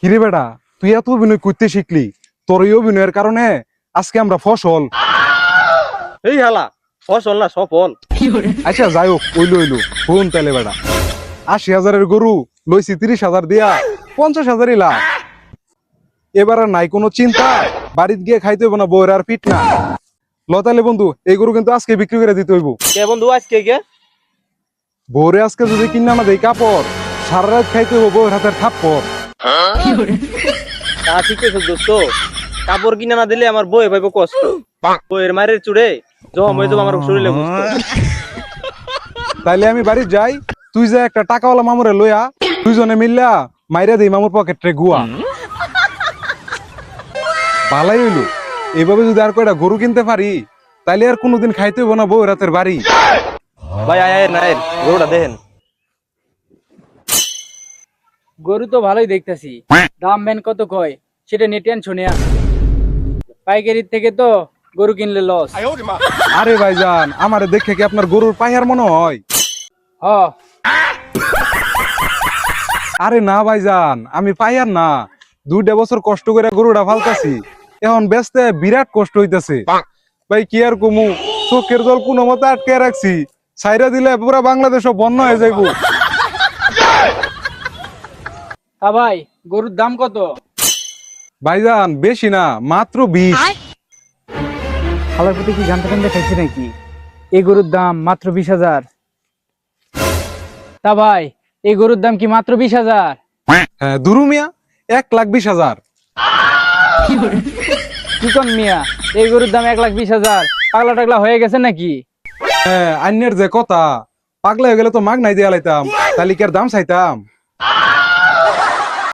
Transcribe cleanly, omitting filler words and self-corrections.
কিরে বেটা, তুই এত অভিনয় করতে শিখলি, তোর এই অভিনয়ের কারণে আজকে আমরা ফসল। এই হালা ফসল না সফল। আচ্ছা যাই হোক, ওইলো ওইলো ফোন তাইলে বেটা, ৮০,০০০-এর গরু লইছি ৩০,০০০ দিয়া ৫০,০০০-ই লাভ। এবার আর নাই কোনো চিন্তা, বাড়িতে গিয়ে খাইতে হইব না, বউয়ের আর পিট না। লতালে বন্ধু, এই গরু কিন্তু আজকে বিক্রি করে দিতে হইব। কে বন্ধু আজকে কে? বউরে আজকে যদি কিনা না দেই কাপড়, সারা রাত খাইতে হইব বউয়ের হাতের থাপ্পড়। তা ঠিক আছে দোস্ত, কাপড় কিনে না দিলে আমার বই পাইব কষ্ট। বইয়ের মায়ের চুড়ে জম হয়ে যাবো আমার শরীরে বুঝতো। তাইলে আমি বাড়ি যাই, তুই যা একটা টাকাওয়ালা মামুরে লইয়া, দুইজনে মিললা মাইরা দেই মামুর পকেটে গুয়া। ভালাই হইলো, এইভাবে যদি আর কয়টা গরু কিনতে পারি, তাইলে আর কোনোদিন খাইতে হইব না বউয়ের হাতের বাড়ি। ভাই আয় না গরুটা দেখেন। গরু তো ভালোই দেখতেছি, দাম বেন কত কয় সেটা নিয়ে টেনশনে আছে। পাইকারির থেকে তো গরু কিনলে লস। আরে ভাইজান, আমারে দেখে কি আপনার গরুর পাইয়ার মনে হয়? হ, আরে না ভাইজান, আমি পাইয়ার না, 2 বছর কষ্ট করে গরুটা ফালতাছি, এখন বেচতে বিরাট কষ্ট হইতাছে। ভাই কি আর কমু, চোখের জল কোনো মতে আটকে রাখছি, ছাইরা দিলে পুরা বাংলাদেশ বন্যা হয়ে যাইব। তা ভাই গরুর দাম কত? ভাইজান বেশি না, মাত্র 20। খালার প্রতি কি জানতে টানতে খাইছে নাকি? এই গরুর দাম মাত্র 20,000। তা ভাই এই গরুর দাম কি মাত্র 20,000? হ্যাঁ দুরু মিয়া, 1,20,000। কি কোন মিয়া, এই গরুর দাম 1,20,000? পাগলা টাগলা হয়ে গেছে নাকি? হ্যাঁ আইনের যে কথা, পাগলা হয়ে গেলে তো মাগ নাই দিয়া লাইতাম, তাহলে কি আর দাম চাইতাম?